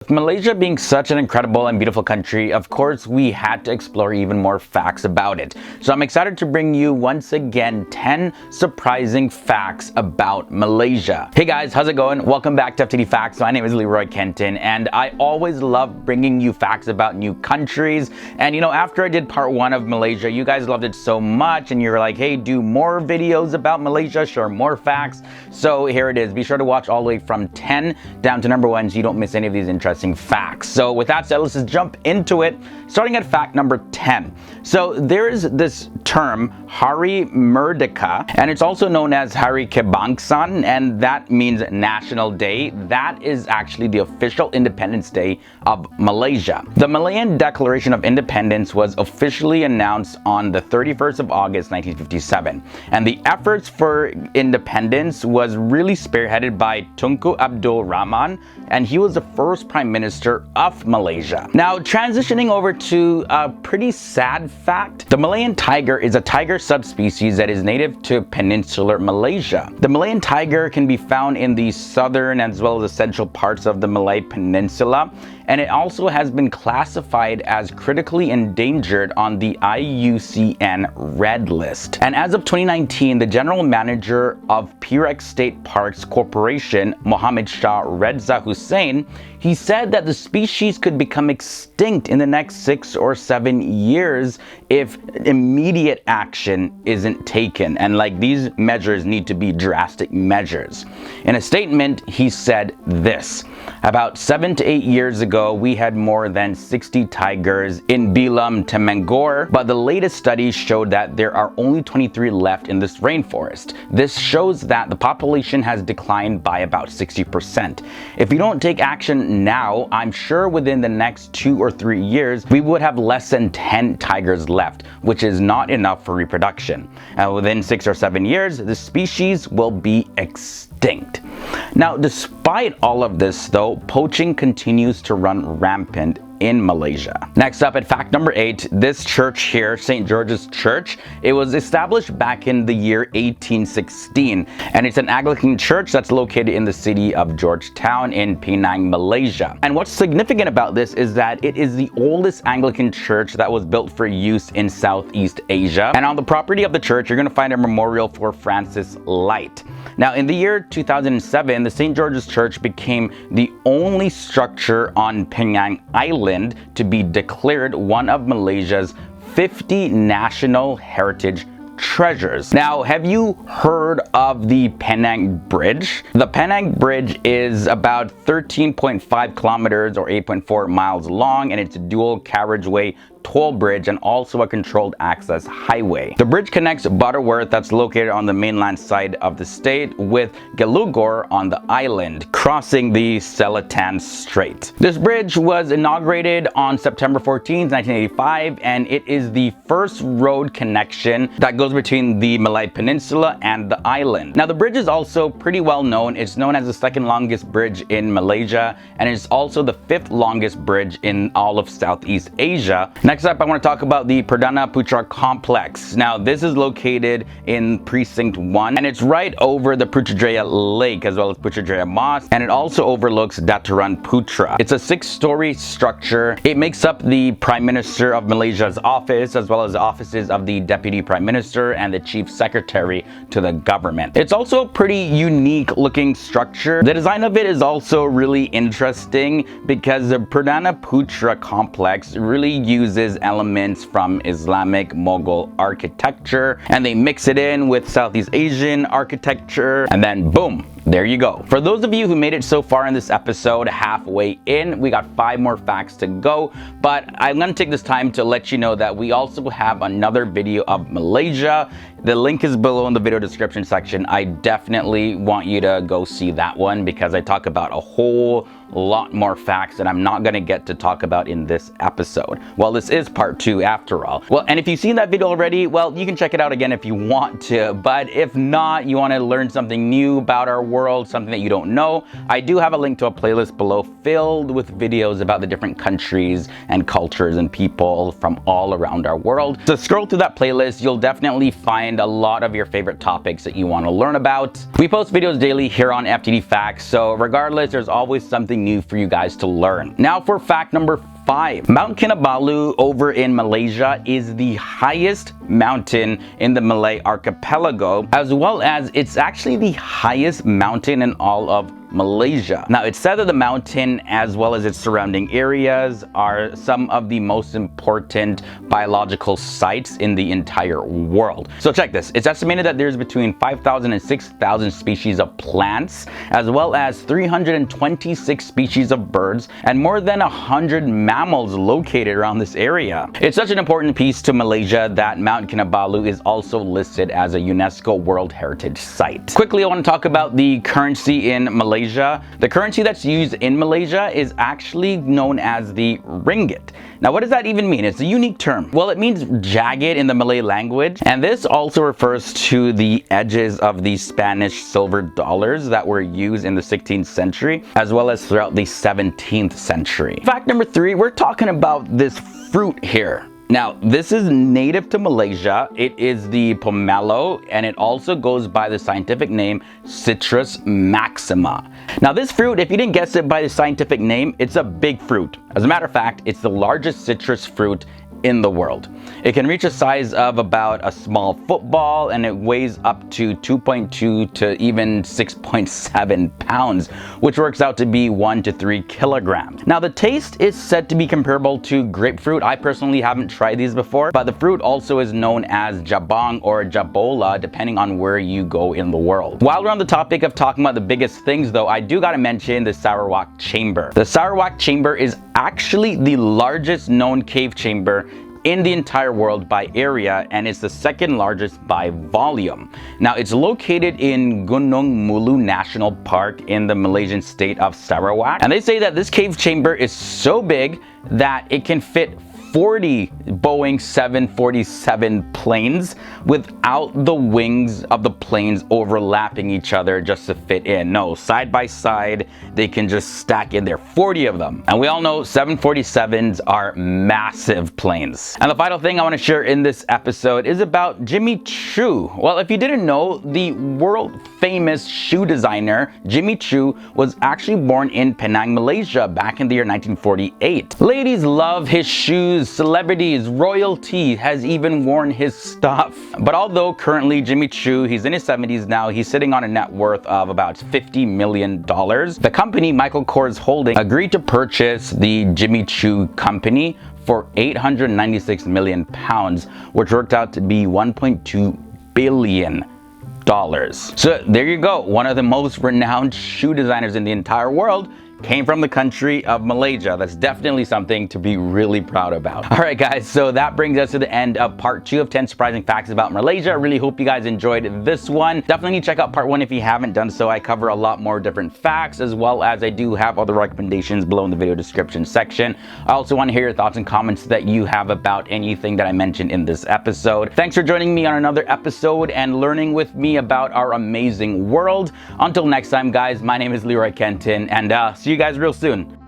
With Malaysia being such an incredible and beautiful country, of course we had to explore even more facts about it. So I'm excited to bring you once again 10 surprising facts about Malaysia. Hey guys, how's it going? Welcome back to FTD Facts. My name is Leroy Kenton and I always love bringing you facts about new countries. And you know, after I did part 1 of Malaysia, you guys loved it so much and you were like, hey, do more videos about Malaysia, share more facts. So here it is. Be sure to watch all the way from 10 down to number 1 so you don't miss any of these interesting facts. So with that said, let's just jump into it, starting at fact number 10. So there is this term Hari Merdeka, and it's also known as Hari Kebangsaan, and that means National Day. That is actually the official Independence Day of Malaysia. The Malayan Declaration of Independence was officially announced on the 31st of August 1957, and the efforts for independence was really spearheaded by Tunku Abdul Rahman, and he was the first Prime Minister of Malaysia. Now, transitioning over to a pretty sad fact, the Malayan tiger is a tiger subspecies that is native to peninsular Malaysia. The Malayan tiger can be found in the southern as well as the central parts of the Malay Peninsula, and it also has been classified as critically endangered on the IUCN Red List. And as of 2019, the general manager of Perak State Parks Corporation, Mohammed Shah Reza Hussain, he said that the species could become extinct in the next 6 or 7 years if immediate action isn't taken. And like, these measures need to be drastic measures. In a statement, he said this: about 7 to 8 years ago, we had more than 60 tigers in Bilam, Temangor, but the latest studies showed that there are only 23 left in this rainforest. This shows that the population has declined by about 60%. If we don't take action now, I'm sure within the next 2 or 3 years, we would have less than 10 tigers left, which is not enough for reproduction. And within 6 or 7 years, the species will be extinct. Now, despite all of this though, poaching continues to run rampant in Malaysia. Next up at fact number 8, this church here, St. George's Church, it was established back in the year 1816, and it's an Anglican church that's located in the city of Georgetown in Penang, Malaysia. And what's significant about this is that it is the oldest Anglican church that was built for use in Southeast Asia. And on the property of the church, you're going to find a memorial for Francis Light. Now, in the year 2007, the St. George's Church became the only structure on Penang Island to be declared one of Malaysia's 50 National Heritage Treasures. Now, have you heard of the Penang Bridge? The Penang Bridge is about 13.5 kilometers or 8.4 miles long, and it's a dual carriageway toll bridge and also a controlled access highway. The bridge connects Butterworth, that's located on the mainland side of the state, with Gelugor on the island, crossing the Selatan Strait. This bridge was inaugurated on September 14th, 1985, and it is the first road connection that goes between the Malay Peninsula and the island. Now, the bridge is also pretty well known. It's known as the second longest bridge in Malaysia, and it's also the 5th longest bridge in all of Southeast Asia. Next up, I want to talk about the Perdana Putra Complex. Now, this is located in Precinct 1, and it's right over the Putrajaya Lake as well as Putrajaya Mosque, and it also overlooks Dataran Putra. It's a 6-story structure. It makes up the Prime Minister of Malaysia's office, as well as the offices of the Deputy Prime Minister and the Chief Secretary to the government. It's also a pretty unique looking structure. The design of it is also really interesting because the Perdana Putra Complex really uses elements from Islamic Mughal architecture, and they mix it in with Southeast Asian architecture, and then boom, there you go. For those of you who made it so far in this episode, halfway in, we got 5 more facts to go, but I'm going to take this time to let you know that we also have another video of Malaysia. The link is below in the video description section. I definitely want you to go see that one because I talk about a whole lot more facts that I'm not going to get to talk about in this episode. Well, this is part 2 after all. Well, and if you've seen that video already, well, you can check it out again if you want to, but if not, you want to learn something new about our world, something that you don't know, I do have a link to a playlist below filled with videos about the different countries and cultures and people from all around our world. So scroll through that playlist, you'll definitely find a lot of your favorite topics that you want to learn about. We post videos daily here on FTD Facts, so regardless, there's always something something new for you guys to learn. Now for fact number 5. Mount Kinabalu over in Malaysia is the highest mountain in the Malay archipelago, as well as it's actually the highest mountain in all of Malaysia. Now, it's said that the mountain, as well as its surrounding areas, are some of the most important biological sites in the entire world. So check this. It's estimated that there's between 5,000 and 6,000 species of plants, as well as 326 species of birds, and more than 100 mammals located around this area. It's such an important piece to Malaysia that Mount Kinabalu is also listed as a UNESCO World Heritage Site. Quickly, I want to talk about the currency in Malaysia. The currency that's used in Malaysia is actually known as the ringgit. Now, what does that even mean? It's a unique term. Well, it means jagged in the Malay language, and this also refers to the edges of the Spanish silver dollars that were used in the 16th century, as well as throughout the 17th century. Fact number 3, we're talking about this fruit here. Now, this is native to Malaysia. It is the Pomelo, and it also goes by the scientific name Citrus maxima. Now, this fruit, if you didn't guess it by the scientific name, it's a big fruit. As a matter of fact, it's the largest citrus fruit in the world. It can reach a size of about a small football, and it weighs up to 2.2 to even 6.7 pounds, which works out to be 1 to 3 kilograms. Now, the taste is said to be comparable to grapefruit. I personally haven't tried these before, but the fruit also is known as jabang or jabola, depending on where you go in the world. While we're on the topic of talking about the biggest things though, I do gotta mention the Sarawak Chamber. The Sarawak Chamber is actually the largest known cave chamber in the entire world by area, and it's the second largest by volume. Now, it's located in Gunung Mulu National Park in the Malaysian state of Sarawak, and they say that this cave chamber is so big that it can fit 40 Boeing 747 planes without the wings of the planes overlapping each other just to fit in. No, side by side, they can just stack in there, 40 of them. And we all know 747s are massive planes. And the final thing I want to share in this episode is about Jimmy Choo. Well, if you didn't know, the world famous shoe designer Jimmy Choo was actually born in Penang, Malaysia back in the year 1948. Ladies love his shoes. Celebrities, royalty has even worn his stuff. But although currently Jimmy Choo, he's in his 70s now, he's sitting on a net worth of about $50 million. The company, Michael Kors Holding, agreed to purchase the Jimmy Choo company for 896 million pounds, which worked out to be $1.2 billion. So there you go. One of the most renowned shoe designers in the entire world came from the country of Malaysia. That's definitely something to be really proud about. All right, guys, so that brings us to the end of part 2 of 10 surprising facts about Malaysia. I really hope you guys enjoyed this one. Definitely need to check out part 1 if you haven't done so. I cover a lot more different facts, as well as I do have other recommendations below in the video description section. I also want to hear your thoughts and comments that you have about anything that I mentioned in this episode. Thanks for joining me on another episode and learning with me about our amazing world. Until next time, guys, my name is Leroy Kenton, and see you guys real soon.